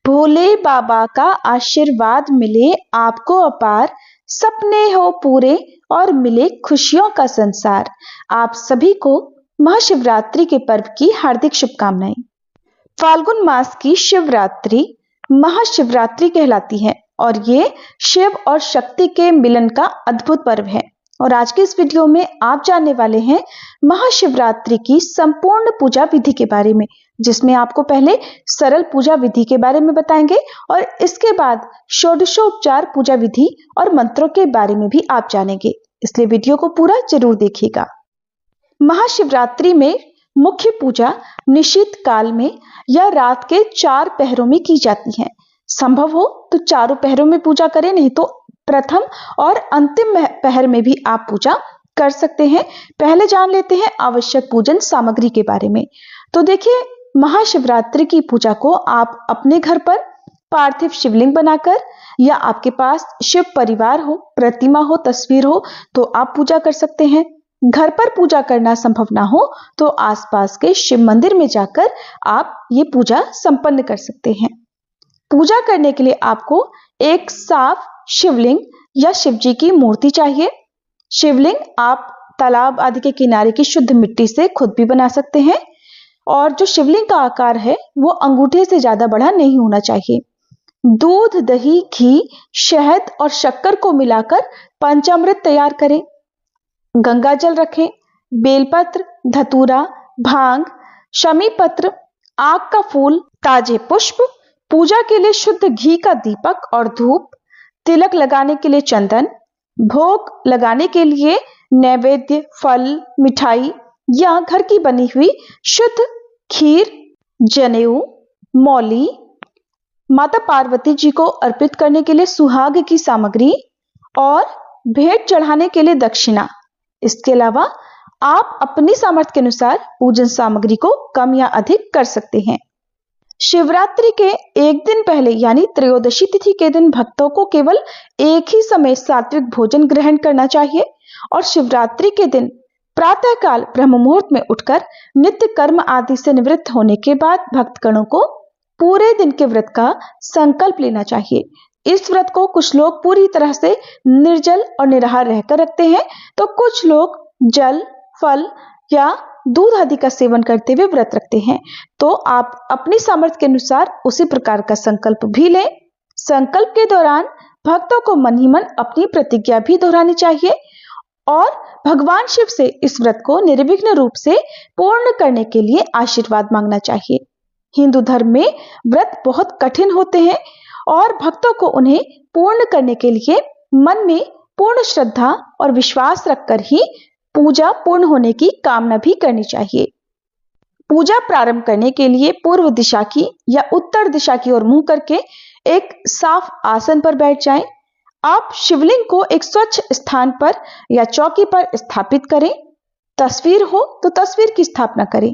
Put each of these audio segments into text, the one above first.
भोले बाबा का आशीर्वाद मिले आपको अपार, सपने हो पूरे और मिले खुशियों का संसार। आप सभी को महाशिवरात्रि के पर्व की हार्दिक शुभकामनाएं। फाल्गुन मास की शिवरात्रि महाशिवरात्रि कहलाती है और ये शिव और शक्ति के मिलन का अद्भुत पर्व है। और आज के इस वीडियो में आप जानने वाले हैं महाशिवरात्रि की संपूर्ण पूजा विधि के बारे में, जिसमें आपको पहले सरल पूजा विधि के बारे में बताएंगे और इसके बाद षोडशोपचार पूजा विधि और मंत्रों के बारे में भी आप जानेंगे, इसलिए वीडियो को पूरा जरूर देखिएगा। महाशिवरात्रि में मुख्य पूजा निशित काल में या रात के 4 पहरों में की जाती है। संभव हो तो चारों पहरों में पूजा करें, नहीं तो प्रथम और अंतिम पहर में भी आप पूजा कर सकते हैं। पहले जान लेते हैं आवश्यक पूजन सामग्री के बारे में। तो देखिए, महाशिवरात्रि की पूजा को आप अपने घर पर पार्थिव शिवलिंग बनाकर या आपके पास शिव परिवार हो, प्रतिमा हो, तस्वीर हो तो आप पूजा कर सकते हैं। घर पर पूजा करना संभव ना हो तो आसपास के शिव मंदिर में जाकर आप ये पूजा संपन्न कर सकते हैं। पूजा करने के लिए आपको एक साफ शिवलिंग या शिवजी की मूर्ति चाहिए। शिवलिंग आप तालाब आदि के किनारे की शुद्ध मिट्टी से खुद भी बना सकते हैं और जो शिवलिंग का आकार है वो अंगूठे से ज्यादा बड़ा नहीं होना चाहिए। दूध, दही, घी, शहद और शक्कर को मिलाकर पंचामृत तैयार करें। गंगा जल रखें, बेलपत्र, धतूरा, भांग, शमी पत्र, आक का फूल, ताजे पुष्प, पूजा के लिए शुद्ध घी का दीपक और धूप, तिलक लगाने के लिए चंदन, भोग लगाने के लिए नैवेद्य, फल, मिठाई या घर की बनी हुई शुद्ध खीर, जनेऊ, मौली, माता पार्वती जी को अर्पित करने के लिए सुहाग की सामग्री और भेंट चढ़ाने के लिए दक्षिणा। इसके अलावा आप अपनी सामर्थ्य के अनुसार पूजन सामग्री को कम या अधिक कर सकते हैं। शिवरात्रि के एक दिन पहले यानी त्रयोदशी तिथि के दिन भक्तों को केवल एक ही समय सात्विक भोजन ग्रहण करना चाहिए और शिवरात्रि के दिन प्रातःकाल ब्रह्म मुहूर्त में उठकर नित्य कर्म आदि से निवृत्त होने के बाद भक्तगणों को पूरे दिन के व्रत का संकल्प लेना चाहिए। इस व्रत को कुछ लोग पूरी तरह से निर्जल और निराहार रहकर रखते हैं, तो कुछ लोग जल, फल या दूध आदि का सेवन करते हुए व्रत रखते हैं। तो आप अपनी सामर्थ्य के अनुसार उसी प्रकार का संकल्प भी लें। संकल्प के दौरान भक्तों को मन ही मन अपनी प्रतिज्ञा भी दोहरानी चाहिए और भगवान शिव से इस व्रत को निर्विघ्न रूप से पूर्ण करने के लिए आशीर्वाद मांगना चाहिए। हिंदू धर्म में व्रत बहुत कठिन होते हैं और भक्तों को उन्हें पूर्ण करने के लिए मन में पूर्ण श्रद्धा और विश्वास रखकर ही पूजा पूर्ण होने की कामना भी करनी चाहिए। पूजा प्रारंभ करने के लिए पूर्व दिशा की या उत्तर दिशा की ओर मुंह करके एक साफ आसन पर बैठ जाएं। आप शिवलिंग को एक स्वच्छ स्थान पर या चौकी पर स्थापित करें। तस्वीर हो तो तस्वीर की स्थापना करें।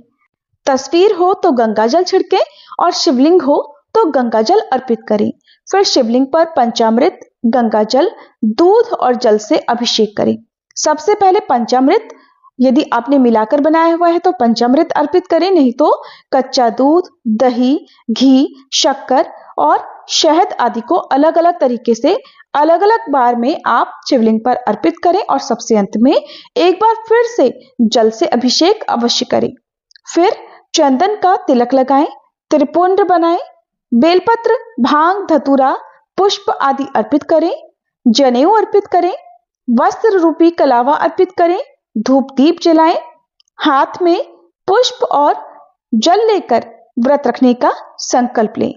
तस्वीर हो तो गंगा जल छिड़कें और शिवलिंग हो तो गंगा जल अर्पित करें। फिर शिवलिंग पर पंचामृत, गंगा जल, दूध और जल से अभिषेक करें। सबसे पहले पंचामृत, यदि आपने मिलाकर बनाया हुआ है तो पंचामृत अर्पित करें, नहीं तो कच्चा दूध, दही, घी, शक्कर और शहद आदि को अलग अलग तरीके से अलग अलग बार में आप शिवलिंग पर अर्पित करें और सबसे अंत में एक बार फिर से जल से अभिषेक अवश्य करें। फिर चंदन का तिलक लगाएं, त्रिपुंड बनाएं, बेलपत्र, भांग, धतूरा, पुष्प आदि अर्पित करें, जनेऊ अर्पित करें, वस्त्र रूपी कलावा अर्पित करें, धूप दीप जलाएं, हाथ में पुष्प और जल लेकर व्रत रखने का संकल्प लें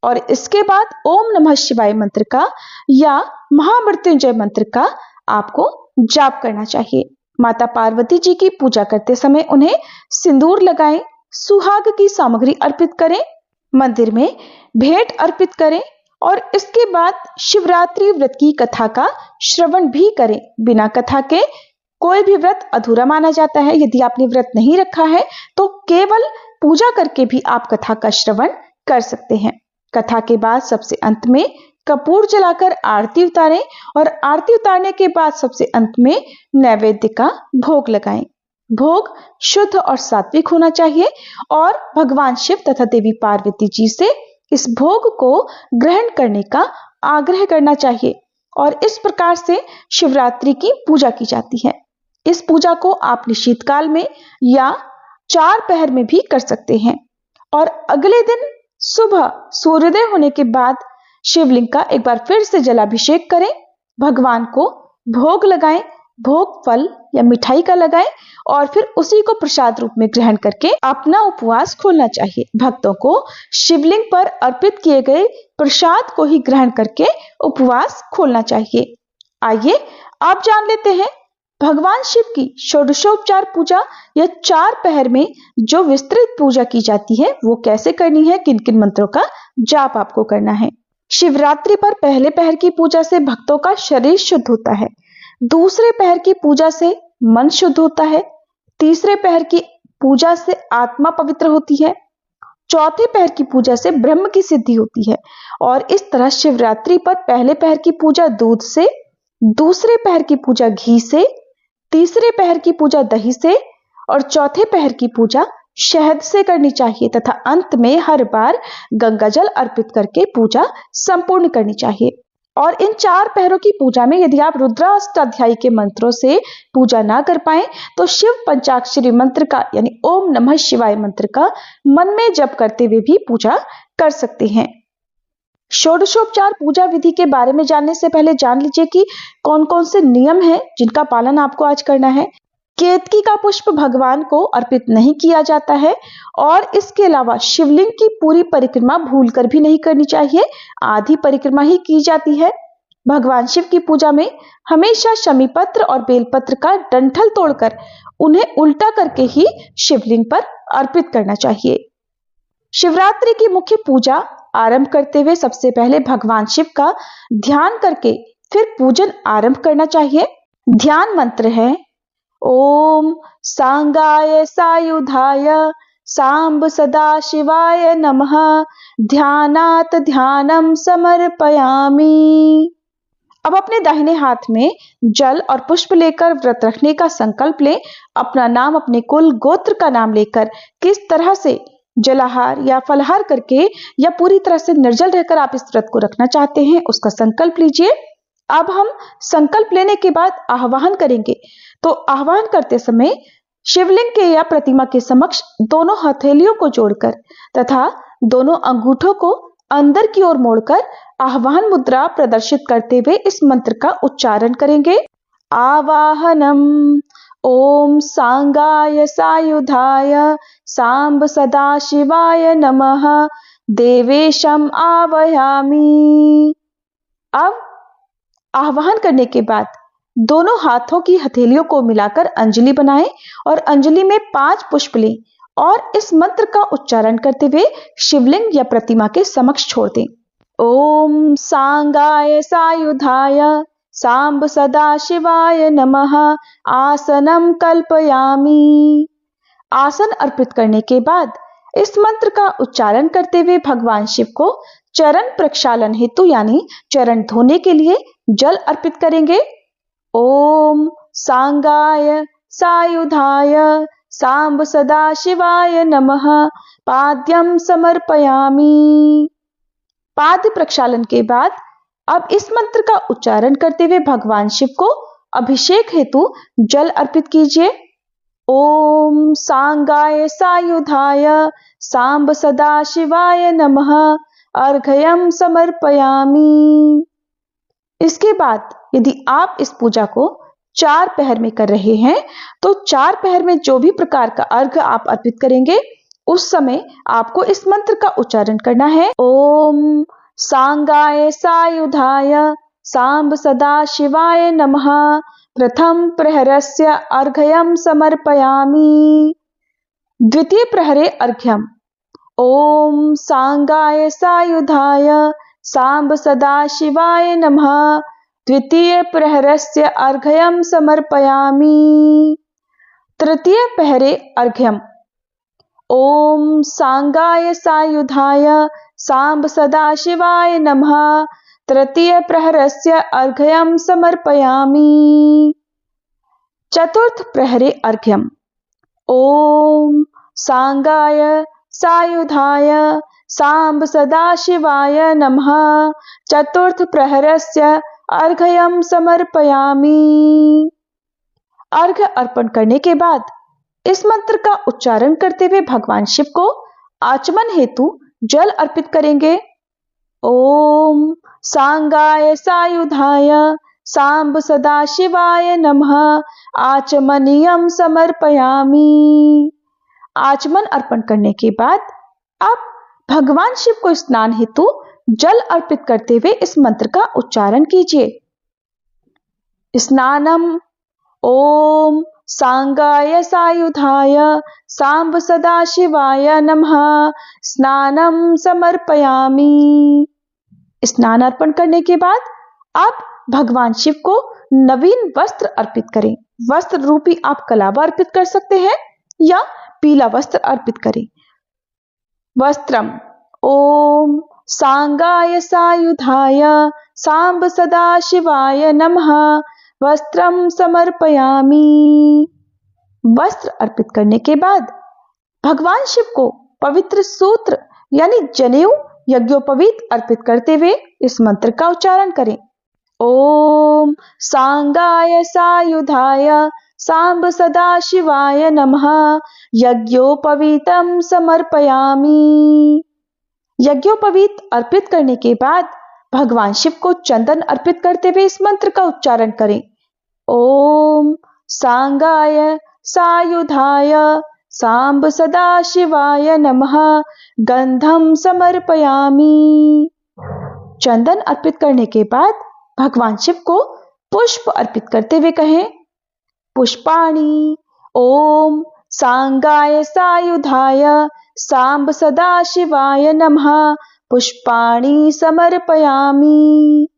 और इसके बाद ओम नमः शिवाय मंत्र का या महामृत्युंजय मंत्र का आपको जाप करना चाहिए। माता पार्वती जी की पूजा करते समय उन्हें सिंदूर लगाएं, सुहाग की सामग्री अर्पित करें, मंदिर में भेंट अर्पित करें और इसके बाद शिवरात्रि व्रत की कथा का श्रवण भी करें। बिना कथा के कोई भी व्रत अधूरा माना जाता है। यदि आपने व्रत नहीं रखा है तो केवल पूजा करके भी आप कथा का श्रवण कर सकते हैं। कथा के बाद सबसे अंत में कपूर जलाकर आरती उतारें और आरती उतारने के बाद सबसे अंत में नैवेद्य का भोग लगाएं। भोग शुद्ध और सात्विक होना चाहिए और भगवान शिव तथा देवी पार्वती जी से इस भोग को ग्रहण करने का आग्रह करना चाहिए और इस प्रकार से शिवरात्रि की पूजा की जाती है। इस पूजा को आप शीतकाल में या 4 पहर में भी कर सकते हैं और अगले दिन सुबह सूर्योदय होने के बाद शिवलिंग का एक बार फिर से जलाभिषेक करें, भगवान को भोग लगाएं, भोग फल या मिठाई का लगाएं और फिर उसी को प्रसाद रूप में ग्रहण करके अपना उपवास खोलना चाहिए। भक्तों को शिवलिंग पर अर्पित किए गए प्रसाद को ही ग्रहण करके उपवास खोलना चाहिए। आइए आप जान लेते हैं भगवान शिव की षोडशोपचार पूजा या 4 पहर में जो विस्तृत पूजा की जाती है वो कैसे करनी है, किन किन मंत्रों का जाप आपको करना है। शिवरात्रि पर पहले पहर की पूजा से भक्तों का शरीर शुद्ध होता है, दूसरे पहर की पूजा से मन शुद्ध होता है, तीसरे पहर की पूजा से आत्मा पवित्र होती है, चौथे पहर की पूजा से ब्रह्म की सिद्धि होती है और इस तरह शिवरात्रि पर पहले पहर की पूजा दूध से, दूसरे पहर की पूजा घी से, तीसरे पहर की पूजा दही से और चौथे पहर की पूजा शहद से करनी चाहिए तथा अंत में हर बार गंगा जल अर्पित करके पूजा संपूर्ण करनी चाहिए। और इन 4 पहरों की पूजा में यदि आप रुद्राष्टाध्यायी के मंत्रों से पूजा ना कर पाए तो शिव पंचाक्षरी मंत्र का यानी ओम नमः शिवाय मंत्र का मन में जप करते हुए भी पूजा कर सकते हैं। षोडशोपचार पूजा विधि के बारे में जानने से पहले जान लीजिए कि कौन कौन से नियम हैं जिनका पालन आपको आज करना है। केतकी का पुष्प भगवान को अर्पित नहीं किया जाता है और इसके अलावा शिवलिंग की पूरी परिक्रमा भूलकर भी नहीं करनी चाहिए, आधी परिक्रमा ही की जाती है। भगवान शिव की पूजा में हमेशा शमी पत्र और बेलपत्र का डंठल तोड़कर उन्हें उल्टा करके ही शिवलिंग पर अर्पित करना चाहिए। शिवरात्रि की मुख्य पूजा आरंभ करते हुए सबसे पहले भगवान शिव का ध्यान करके फिर पूजन आरंभ करना चाहिए। ध्यान मंत्र है ओम सांगाय सायुधाय सांब सदा शिवाय नमः ध्यानात ध्यानम समर्पयामि। अब अपने दाहिने हाथ में जल और पुष्प लेकर व्रत रखने का संकल्प लें। अपना नाम, अपने कुल गोत्र का नाम लेकर किस तरह से जलाहार या फलाहार करके या पूरी तरह से निर्जल रहकर आप इस व्रत को रखना चाहते हैं उसका संकल्प लीजिए। अब हम संकल्प लेने के बाद आह्वान करेंगे, तो आह्वान करते समय शिवलिंग के या प्रतिमा के समक्ष दोनों हथेलियों को जोड़कर तथा दोनों अंगूठों को अंदर की ओर मोड़कर आह्वान मुद्रा प्रदर्शित करते हुए इस मंत्र का उच्चारण करेंगे। आवाहनम ओम सांगाय सायुधाय सांब सदा शिवाय नमः देवेशम आवाहयामि। अब आह्वान करने के बाद दोनों हाथों की हथेलियों को मिलाकर अंजलि बनाएं और अंजलि में 5 पुष्प लें और इस मंत्र का उच्चारण करते हुए शिवलिंग या प्रतिमा के समक्ष छोड़ दें। ओम सांगाय सायुधाय सांब सदा शिवाय नमः आसनम कल्पयामि। आसन अर्पित करने के बाद इस मंत्र का उच्चारण करते हुए भगवान शिव को चरण प्रक्षालन हेतु यानी चरण धोने के लिए जल अर्पित करेंगे। ओम सांगाय सायुधाय सांब सदा शिवाय नमः पाद्यम समर्पयामि। पाद प्रक्षालन के बाद अब इस मंत्र का उच्चारण करते हुए भगवान शिव को अभिषेक हेतु जल अर्पित कीजिए। ओम सांगाय सायुधाय सांब सदा शिवाय नमः अर्घयम समर्पयामि। इसके बाद यदि आप इस पूजा को 4 पहर में कर रहे हैं तो 4 पहर में जो भी प्रकार का अर्घ आप अर्पित करेंगे उस समय आपको इस मंत्र का उच्चारण करना है। ओम सांगाय सायुधाय सांब सदा शिवाय नमः प्रथम प्रहरस्य अर्घयम समर्पयामि। द्वितीय प्रहरे अर्घ्यम ओम सांगाय सायुधाय सांब सदा शिवाय नमः द्वितीय प्रहरस्य अर्घयम समर्पयामि। तृतीय प्रहरे अर्घ्यम ओम सांगाय सायुधाय सांब सदा शिवाय नमः तृतीय प्रहरस्य अर्घयम समर्पयामि। चतुर्थ प्रहरे अर्घ्यम ओम सांगाय सायुधाय सांब सदाशिवाय नमः। चतुर्थ प्रहरस्य अर्घ्यं समर्पयामि। अर्घ्य अर्पण करने के बाद इस मंत्र का उच्चारण करते हुए भगवान शिव को आचमन हेतु जल अर्पित करेंगे। ओम सांगाय सायुधाय सांब सदाशिवाय नमः आचमनीयं समर्पयामि। आचमन अर्पण करने के बाद आप भगवान शिव को स्नान हेतु जल अर्पित करते हुए इस मंत्र का उच्चारण कीजिए। स्नानम ओम सांगाय सायुधाय सांब सदाशिवाय नमः स्नानम समर्पयामि। स्नान अर्पण करने के बाद आप भगवान शिव को नवीन वस्त्र अर्पित करें। वस्त्र रूपी आप कलावा अर्पित कर सकते हैं या पीला वस्त्र अर्पित करें। वस्त्रम ओम सांगाय सायुधाय सांब सदाशिवाय नमः वस्त्रम समर्पयामि। वस्त्र अर्पित करने के बाद भगवान शिव को पवित्र सूत्र यानी जनेऊ यज्ञोपवीत अर्पित करते हुए इस मंत्र का उच्चारण करें। ओम सांगाय सायुधाय सांब सदाशिवाय नमः यज्ञोपवीतम समर्पयामि। यज्ञोपवीत अर्पित करने के बाद भगवान शिव को चंदन अर्पित करते हुए इस मंत्र का उच्चारण करें। ओम सांगाय सायुधाय सांब सदाशिवाय नमः गंधम समर्पयामि। चंदन अर्पित करने के बाद भगवान शिव को पुष्प अर्पित करते हुए कहें। पुष्पाणि ओम सांगाय सायुधाय सांब सदाशिवाय नमः पुष्पाणि समर्पयामि।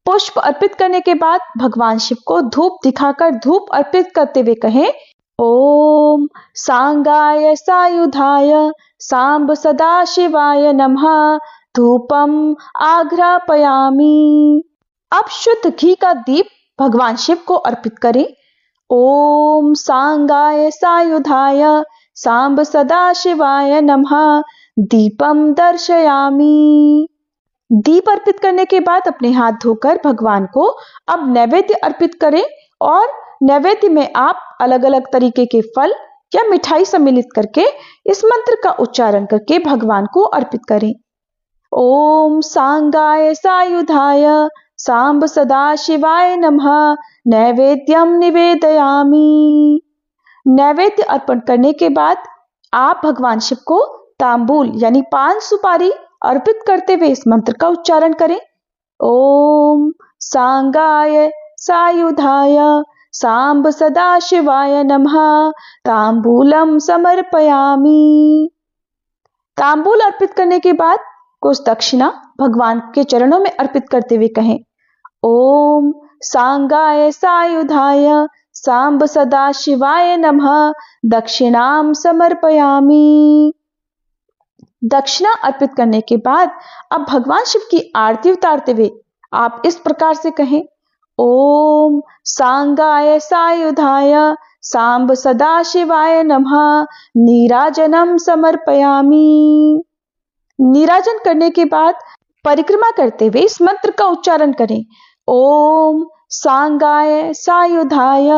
पुष्प अर्पित करने के बाद भगवान शिव को धूप दिखाकर धूप अर्पित करते हुए कहें। ओम सांगाय सायुधाय सांब सदाशिवाय नमः धूपम आघ्रापयामि। अब शुद्ध घी का दीप भगवान शिव को अर्पित करें। ओम सांगाय सायुधाय सांब सदाशिवाय नमः दीपम दर्शयामि। दीप अर्पित करने के बाद अपने हाथ धोकर भगवान को अब नैवेद्य अर्पित करें और नैवेद्य में आप अलग अलग तरीके के फल या मिठाई सम्मिलित करके इस मंत्र का उच्चारण करके भगवान को अर्पित करें। ओम सांगाय सायुधाय सांब सदाशिवाय नमः नैवेद्यम निवेदयामि। नैवेद्य अर्पण करने के बाद आप भगवान शिव को तांबूल यानी पान सुपारी अर्पित करते हुए इस मंत्र का उच्चारण करें। ओम सांगाय सायुधाय सांब सदाशिवाय नमः तांबूलम समर्पयामि। तांबूल अर्पित करने के बाद कुछ दक्षिणा भगवान के चरणों में अर्पित करते हुए कहें। ओम सांगाय सायुधाय सांब सदाशिवाय नमः दक्षिणाम समर्पयामि। दक्षिणा अर्पित करने के बाद अब भगवान शिव की आरती उतारते हुए आप इस प्रकार से कहें। ओम सांगाय सायुधाय सांब सदाशिवाय नमः नीराजनम समर्पयामि। नीराजन करने के बाद परिक्रमा करते हुए इस मंत्र का उच्चारण करें। ओम सांगाय सायुधाय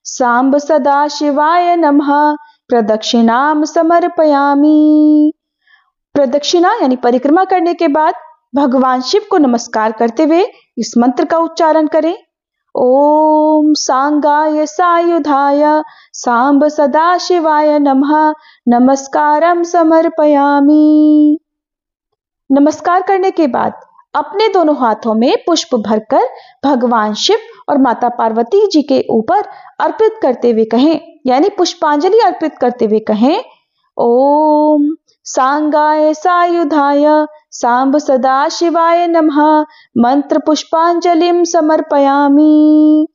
सांब सदाशिवाय नमः प्रदक्षिणाम समर्पयामि। प्रदक्षिणा यानी परिक्रमा करने के बाद भगवान शिव को नमस्कार करते हुए इस मंत्र का उच्चारण करें। ओम सांगाय सायुधाय सांब सदाशिवाय नमः नमस्कारम समर्पयामि। नमस्कार करने के बाद अपने दोनों हाथों में पुष्प भरकर भगवान शिव और माता पार्वती जी के ऊपर अर्पित करते हुए कहें यानी पुष्पांजलि अर्पित करते हुए कहें। ओम सांगाय सायुधाय सांब सदाशिवाय नमः मंत्र पुष्पांजलिम समर्पयामि।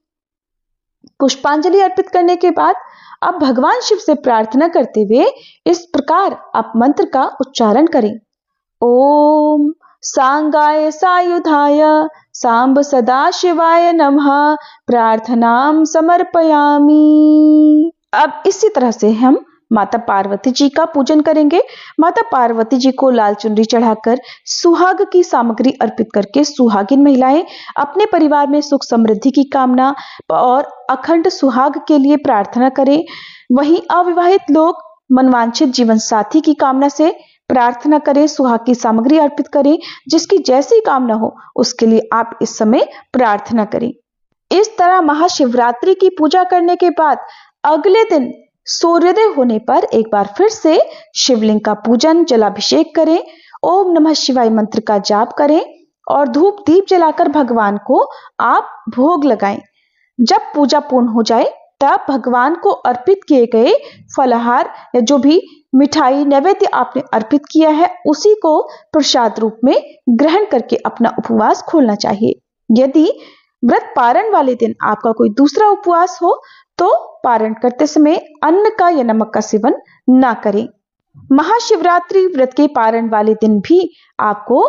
पुष्पांजलि अर्पित करने के बाद अब भगवान शिव से प्रार्थना करते हुए इस प्रकार आप मंत्र का उच्चारण करें। ओम सांगाय सायुधाय सांब सदाशिवाय नमः प्रार्थनाम समर्पयामि। अब इसी तरह से हम माता पार्वती जी का पूजन करेंगे। माता पार्वती जी को लाल चुनरी चढ़ाकर सुहाग की सामग्री अर्पित करके सुहागिन महिलाएं अपने परिवार में सुख समृद्धि की कामना और अखंड सुहाग के लिए प्रार्थना करें। वहीं अविवाहित लोग मनवांछित जीवन साथी की कामना से प्रार्थना करें, सुहाग की सामग्री अर्पित करें। जिसकी जैसी कामना हो उसके लिए आप इस समय प्रार्थना करें। इस तरह महाशिवरात्रि की पूजा करने के बाद अगले दिन सूर्योदय होने पर एक बार फिर से शिवलिंग का पूजन, जलाभिषेक करें, ओम नमः शिवाय मंत्र का जाप करें और धूप दीप जलाकर भगवान को आप भोग लगाएं। जब पूजा पूर्ण हो जाए तब भगवान को अर्पित किए गए फलाहार या जो भी मिठाई नैवेद्य आपने अर्पित किया है उसी को प्रसाद रूप में ग्रहण करके अपना उपवास खोलना चाहिए। यदि व्रत पारण वाले दिन आपका कोई दूसरा उपवास हो तो पारण करते समय अन्न का या नमक का सेवन ना करें। महाशिवरात्रि व्रत के पारण वाले दिन भी आपको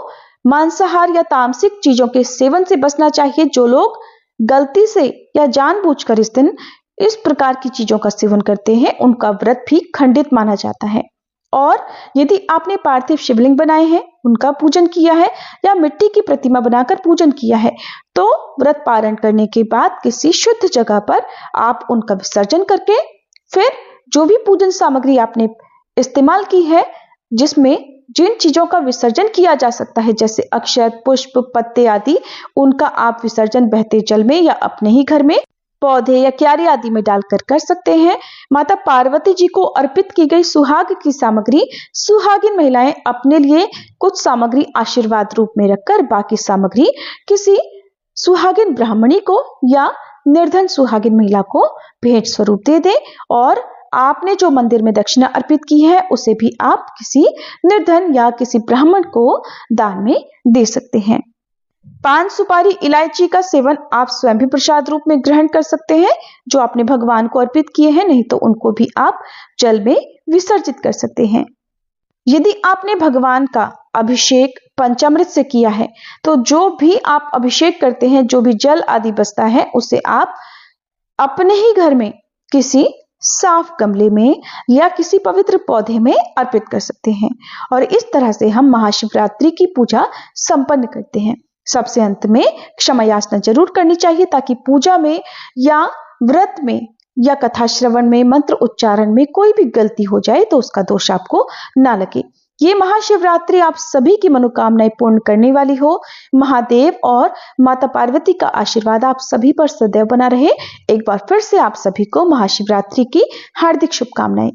मांसाहार या तामसिक चीजों के सेवन से बचना चाहिए। जो लोग गलती से या जानबूझकर इस दिन इस प्रकार की चीजों का सेवन करते हैं उनका व्रत भी खंडित माना जाता है। और यदि आपने पार्थिव शिवलिंग बनाए हैं, उनका पूजन किया है या मिट्टी की प्रतिमा बनाकर पूजन किया है तो व्रत पारण करने के बाद किसी शुद्ध जगह पर आप उनका विसर्जन करके फिर जो भी पूजन सामग्री आपने इस्तेमाल की है, जिसमें जिन चीजों का विसर्जन किया जा सकता है जैसे अक्षत, पुष्प, पत्ते आदि, उनका आप विसर्जन बहते जल में या अपने ही घर में पौधे या क्यारी आदि में डालकर कर सकते हैं। माता पार्वती जी को अर्पित की गई सुहाग की सामग्री सुहागिन महिलाएं अपने लिए कुछ सामग्री आशीर्वाद रूप में रखकर बाकी सामग्री किसी सुहागिन ब्राह्मणी को या निर्धन सुहागिन महिला को भेंट स्वरूप दे दें और आपने जो मंदिर में दक्षिणा अर्पित की है उसे भी आप किसी निर्धन या किसी ब्राह्मण को दान में दे सकते हैं। पान, सुपारी, इलायची का सेवन आप स्वयं भी प्रसाद रूप में ग्रहण कर सकते हैं जो आपने भगवान को अर्पित किए हैं, नहीं तो उनको भी आप जल में विसर्जित कर सकते हैं। यदि आपने भगवान का अभिषेक पंचामृत से किया है तो जो भी आप अभिषेक करते हैं, जो भी जल आदि बचता है उसे आप अपने ही घर में किसी साफ गमले में या किसी पवित्र पौधे में अर्पित कर सकते हैं। और इस तरह से हम महाशिवरात्रि की पूजा संपन्न करते हैं। सबसे अंत में क्षमा याचना जरूर करनी चाहिए ताकि पूजा में या व्रत में या कथा श्रवण में, मंत्र उच्चारण में कोई भी गलती हो जाए तो उसका दोष आपको ना लगे। ये महाशिवरात्रि आप सभी की मनोकामनाएं पूर्ण करने वाली हो। महादेव और माता पार्वती का आशीर्वाद आप सभी पर सदैव बना रहे। एक बार फिर से आप सभी को महाशिवरात्रि की हार्दिक शुभकामनाएं।